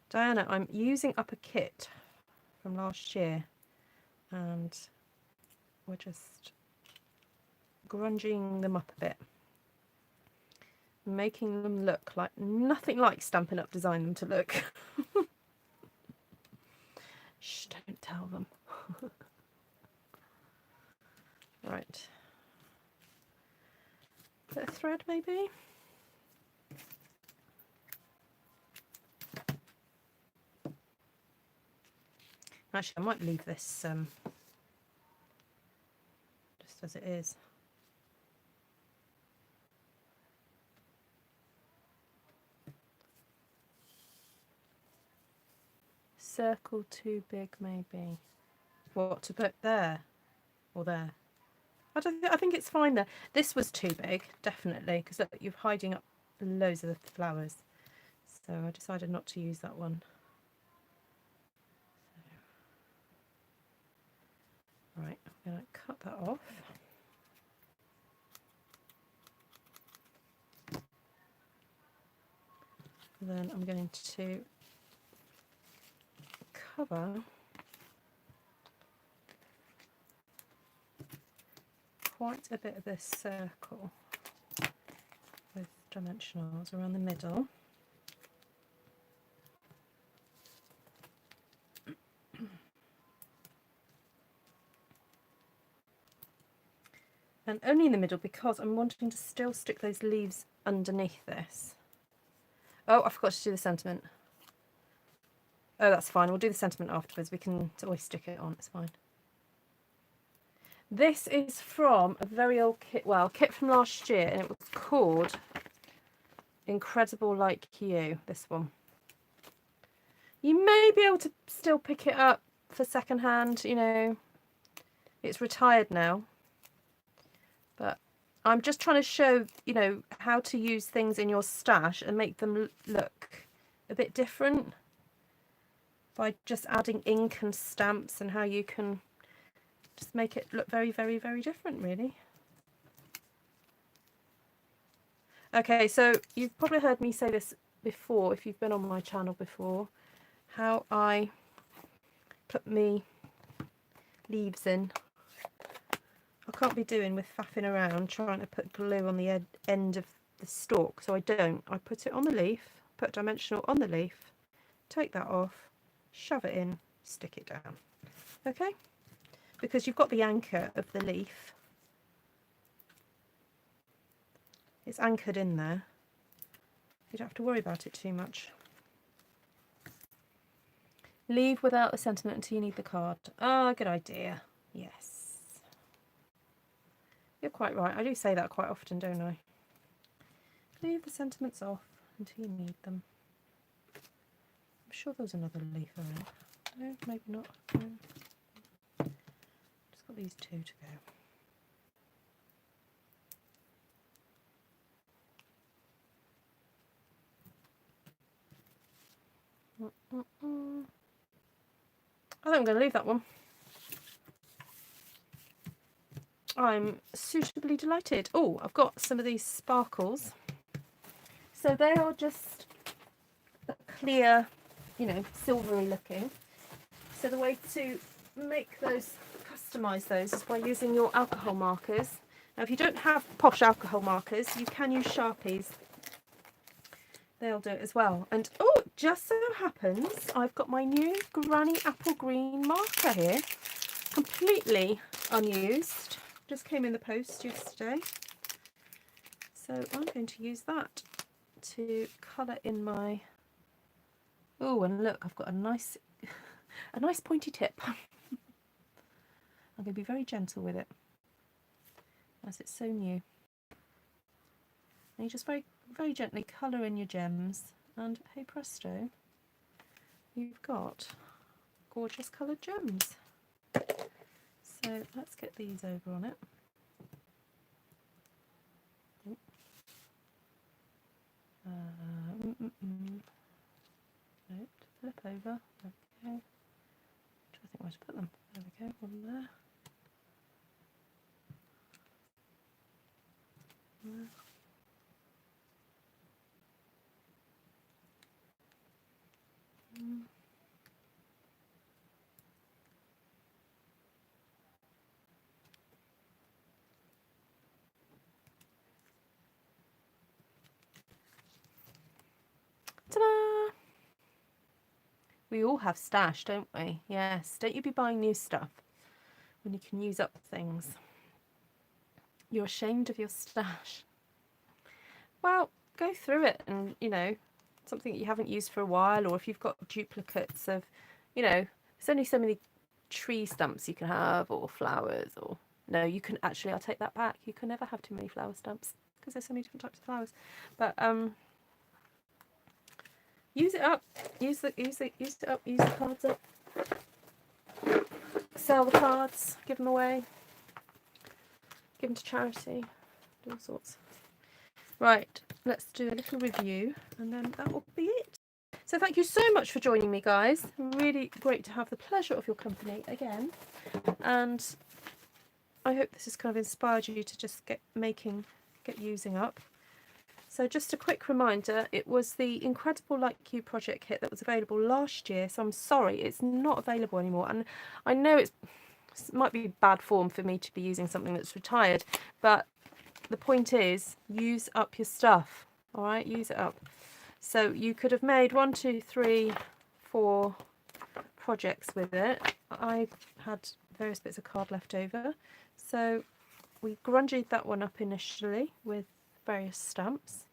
Diana, I'm using up a kit from last year, and we're just grunging them up a bit, making them look like nothing like Stampin' Up! Designed them to look. Shh, don't tell them. Right. Bit of thread, maybe? Actually, I might leave this just as it is. Circle too big, maybe. What to put there or there? I think it's fine there. This was too big, definitely, because you're hiding up loads of the flowers. So I decided not to use that one. So, right, I'm going to cut that off. And then I'm going to cover quite a bit of this circle with dimensionals around the middle. And only in the middle because I'm wanting to still stick those leaves underneath this. Oh, I forgot to do the sentiment. Oh, that's fine. We'll do the sentiment afterwards. We can always stick it on. It's fine. This is from a very old kit. Well, a kit from last year, and it was called Incredible Like You. This one. You may be able to still pick it up for secondhand. You know, it's retired now. But I'm just trying to show, you know, how to use things in your stash and make them look a bit different by just adding ink and stamps, and how you can just make it look very, very, very different, really. Okay, so you've probably heard me say this before, if you've been on my channel before, how I put me leaves in. I can't be doing with faffing around trying to put glue on the end of the stalk, so I don't. I put it on the leaf, put dimensional on the leaf, take that off, shove it in, stick it down. Okay? Because you've got the anchor of the leaf. It's anchored in there. You don't have to worry about it too much. Leave without the sentiment until you need the card. Ah, good idea. Yes. You're quite right. I do say that quite often, don't I? Leave the sentiments off until you need them. I'm sure there's another leaf around. No, maybe not. No. Just got these two to go. I think I'm going to leave that one. I'm suitably delighted. Oh, I've got some of these sparkles. So they are just clear, you know, silvery looking. So the way to make those, customise those, is by using your alcohol markers. Now, if you don't have posh alcohol markers, you can use Sharpies. They'll do it as well. And oh, it just so happens I've got my new Granny Apple Green marker here, completely unused. Just came in the post yesterday. So I'm going to use that to colour in my... Oh, and look, I've got a nice pointy tip. I'm going to be very gentle with it. as it's so new. And you just very, very gently colour in your gems, and hey presto, you've got gorgeous coloured gems. So let's get these over on it. Right, flip over. Okay. I think where to put them. There we go. One there. There. Ta-da! We all have stash, don't we? Yes. Don't you be buying new stuff when you can use up things. You're ashamed of your stash. Well, go through it and, you know, something that you haven't used for a while, or if you've got duplicates of, you know, there's only so many tree stamps you can have, or flowers, or no, you can actually, I'll take that back. You can never have too many flower stamps because there's so many different types of flowers. But use it up. Use it up. Use the cards up. Sell the cards. Give them away. Give them to charity. Do all sorts. Right, let's do a little review, and then that will be it. So thank you so much for joining me, guys. Really great to have the pleasure of your company again, and I hope this has kind of inspired you to just get using up. So just a quick reminder, it was the Incredible Like You project kit that was available last year, so I'm sorry it's not available anymore, and I know it might be bad form for me to be using something that's retired, but the point is, use up your stuff. All right, use it up. So you could have made 1, 2, 3, 4 projects with it. I had various bits of card left over, so we grungied that one up initially with various stamps,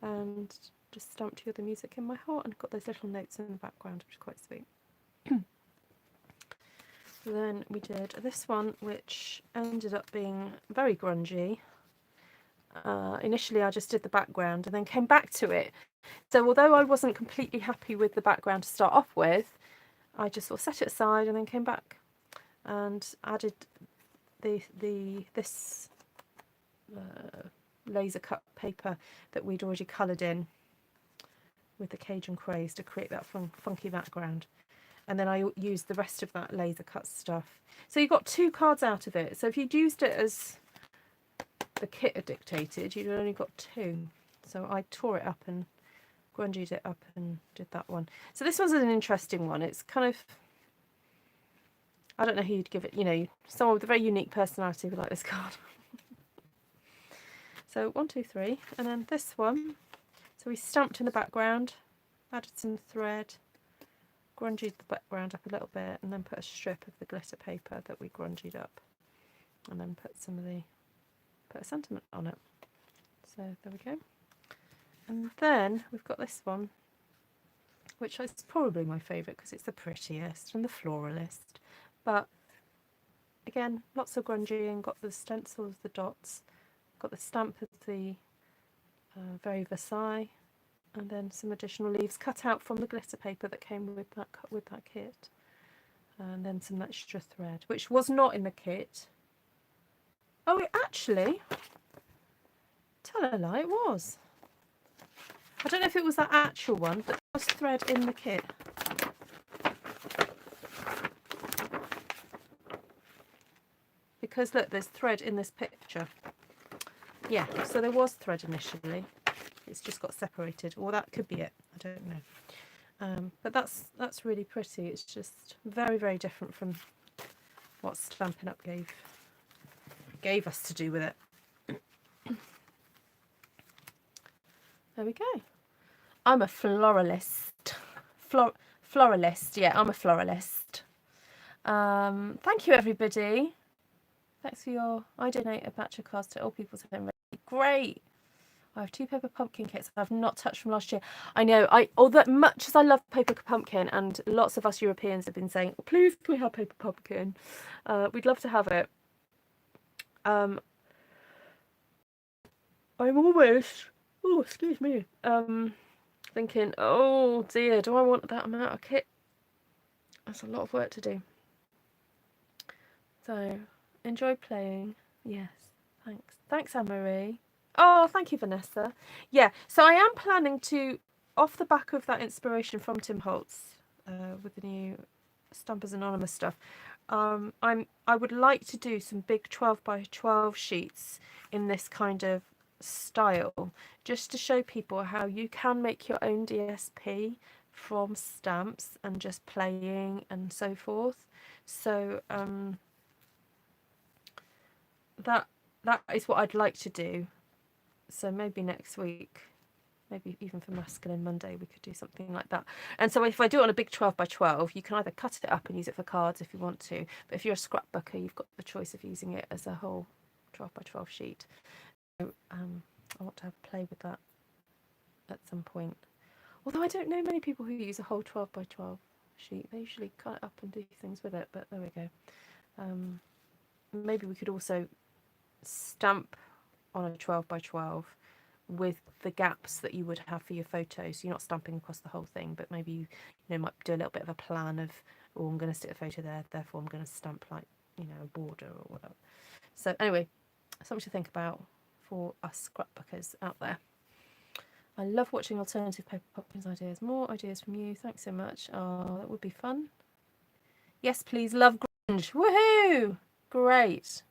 and just stamped You're the Music in My Heart, and got those little notes in the background, which is quite sweet. Then we did this one, which ended up being very grungy. Initially I just did the background and then came back to it. So although I wasn't completely happy with the background to start off with, I just sort of set it aside and then came back and added this laser cut paper that we'd already coloured in with the Cajun Craze to create that funky background. And then I used the rest of that laser cut stuff. So you got 2 cards out of it. So if you'd used it as the kit had dictated, you'd only got 2. So I tore it up and grungied it up and did that one. So this was an interesting one. It's kind of, I don't know who you'd give it, you know, someone with a very unique personality would like this card. So 1, 2, 3, and then this one. So we stamped in the background, added some thread, grungied the background up a little bit, and then put a strip of the glitter paper that we grungied up, and then put a sentiment on it. So there we go. And then we've got this one, which is probably my favourite because it's the prettiest and the floralist. But again, lots of grungy, got the stencil of the dots, got the stamp of the very Versailles, and then some additional leaves cut out from the glitter paper that came with that kit, and then some extra thread, which was not in the kit. Oh, it actually, tell a lie, it was. I don't know if it was that actual one, but there was thread in the kit. Because look, there's thread in this picture. Yeah, so there was thread initially. It's just got separated. Or that could be it. I don't know. But that's really pretty. It's just very, very different from what Stampin' Up gave us to do with it. There we go. I'm a floralist. Floralist. Yeah, I'm a floralist. Thank you, everybody. Thanks for your... I donate a batch of cards to Old People's Home. Great. I have 2 Paper Pumpkin kits I've not touched from last year. I know, although much as I love Paper Pumpkin, and lots of us Europeans have been saying, please can we have Paper Pumpkin? We'd love to have it. I'm almost, oh, excuse me, thinking, oh dear, do I want that amount of kit? That's a lot of work to do. So, enjoy playing. Yes, thanks. Thanks, Anne-Marie. Oh, thank you, Vanessa. Yeah, so I am planning to, off the back of that inspiration from Tim Holtz, with the new Stampers Anonymous stuff, I would like to do some big 12 by 12 sheets in this kind of style, just to show people how you can make your own DSP from stamps and just playing and so forth. So that is what I'd like to do. So maybe next week, maybe even for Masculine Monday, we could do something like that. And so if I do it on a big 12 by 12, you can either cut it up and use it for cards if you want to. But if you're a scrapbooker, you've got the choice of using it as a whole 12 by 12 sheet. So I want to have a play with that at some point. Although I don't know many people who use a whole 12 by 12 sheet. They usually cut it up and do things with it, but there we go. Maybe we could also stamp on a 12 by 12 with the gaps that you would have for your photos. So you're not stamping across the whole thing, but maybe you might do a little bit of a plan of, oh, I'm going to stick a photo there, therefore I'm going to stamp like, a border or whatever. So anyway, something to think about for us scrapbookers out there. I love watching alternative paper pumpkins ideas. More ideas from you. Thanks so much. Oh, that would be fun. Yes, please. Love grunge. Woohoo! Great.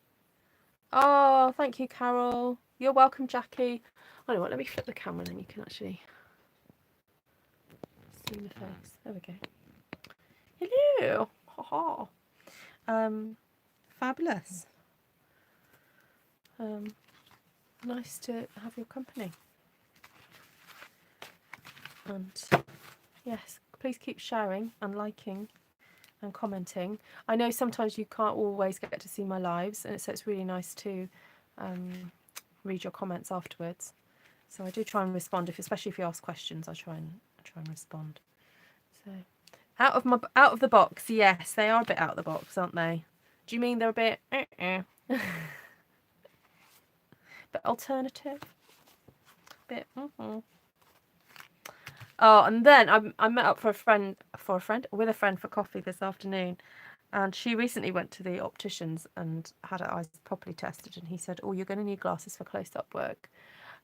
Oh, thank you, Carol. You're welcome, Jackie. I know what, let me flip the camera and then you can actually see the face. There we go. Hello. Ha ha. Fabulous. Nice to have your company. And yes, please keep sharing and liking and commenting. I know sometimes you can't always get to see my lives, and so it's really nice to read your comments afterwards. So I do try and respond, especially if you ask questions. I try and respond. So out of the box, yes, they are a bit out of the box, aren't they? Do you mean they're a bit but alternative? Bit Oh, and then I met up with a friend for coffee this afternoon, and she recently went to the opticians and had her eyes properly tested, and he said, oh, you're going to need glasses for close-up work.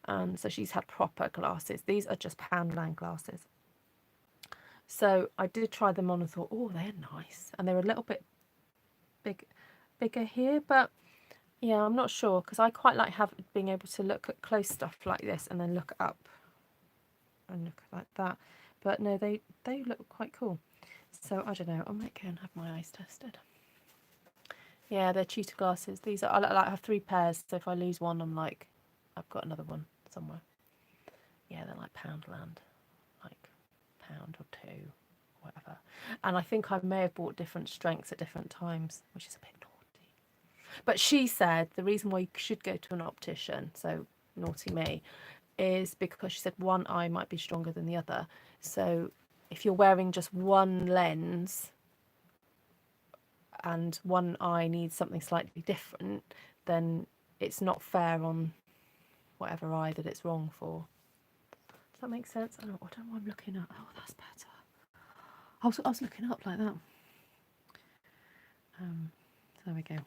And so she's had proper glasses. These are just Poundland glasses. So I did try them on and thought, oh, they're nice, and they're a little bit bigger here, but yeah, I'm not sure, because I quite like being able to look at close stuff like this and then look up and look like that. But no, they look quite cool. So I don't know, I might go and have my eyes tested. Yeah, they're cheetah glasses. These are, I have 3 pairs, so if I lose one, I'm like, I've got another one somewhere. Yeah, they're like Poundland, like pound or 2, whatever. And I think I may have bought different strengths at different times, which is a bit naughty. But she said the reason why you should go to an optician, so naughty me, is because she said one eye might be stronger than the other. So if you're wearing just one lens and one eye needs something slightly different, then it's not fair on whatever eye that it's wrong for. Does that make sense? I don't know what I'm looking at. Oh, that's better. I was looking up like that. So there we go.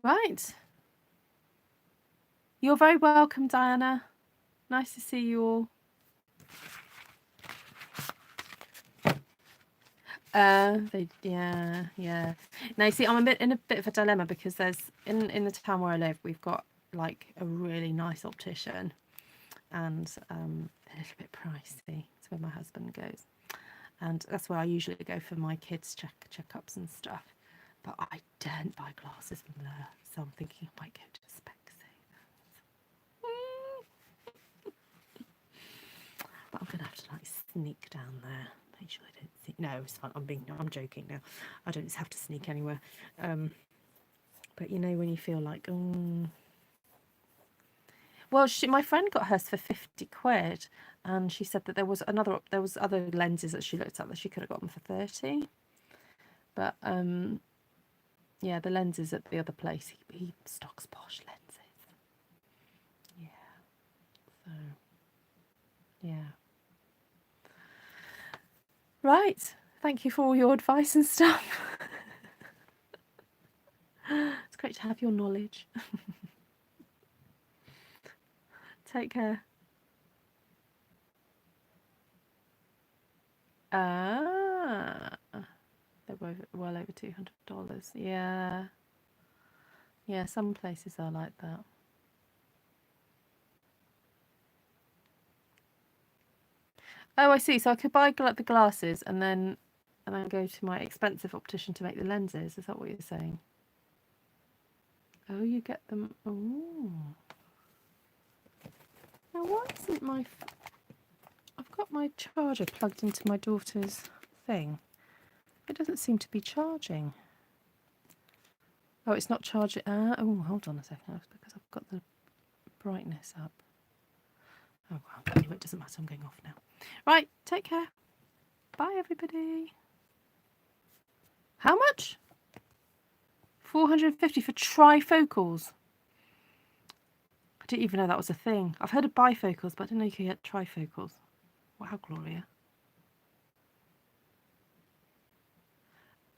Right. You're very welcome, Diana. Nice to see you all. Yeah. Now you see, I'm in a bit of a dilemma, because there's in the town where I live, we've got like a really nice optician, and a little bit pricey. It's where my husband goes, and that's where I usually go for my kids' checkups and stuff. But I don't buy glasses from there, so I'm thinking I might go to Specsavers. But I'm gonna have to like sneak down there. Make sure I don't see. No, I'm joking now. I don't have to sneak anywhere. But you know when you feel like, well, my friend got hers for 50 quid, and she said that there was other lenses that she looked at that she could have gotten for 30. But Yeah, the lenses at the other place. He stocks posh lenses. Yeah. So, yeah. Right. Thank you for all your advice and stuff. It's great to have your knowledge. Take care. They're well over $200. Yeah. Yeah, some places are like that. Oh, I see. So I could buy the glasses and then go to my expensive optician to make the lenses. Is that what you're saying? Oh, you get them. Oh. Now, why isn't I've got my charger plugged into my daughter's thing. It doesn't seem to be charging. Oh, it's not charging. Oh, hold on a second. That's because I've got the brightness up. Oh, well, anyway, it doesn't matter. I'm going off now. Right, take care. Bye, everybody. How much? 450 for trifocals. I didn't even know that was a thing. I've heard of bifocals, but I didn't know you could get trifocals. Wow, Gloria.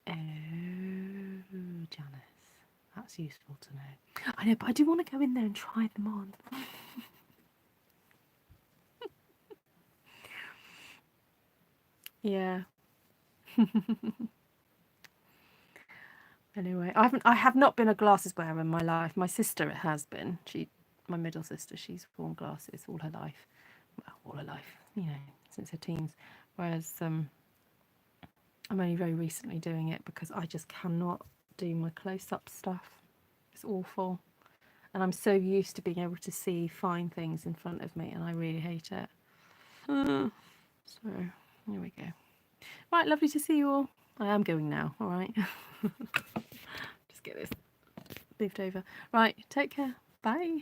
Oh, Janice. That's useful to know. I know, but I do want to go in there and try them on. Yeah. Anyway, I have not been a glasses wearer in my life. My sister has been. My middle sister, she's worn glasses all her life. Well, all her life, since her teens. Whereas I'm only very recently doing it because I just cannot do my close-up stuff. It's awful. And I'm so used to being able to see fine things in front of me, and I really hate it. So, here we go. Right, lovely to see you all. I am going now, all right? Just get this moved over. Right, take care. Bye.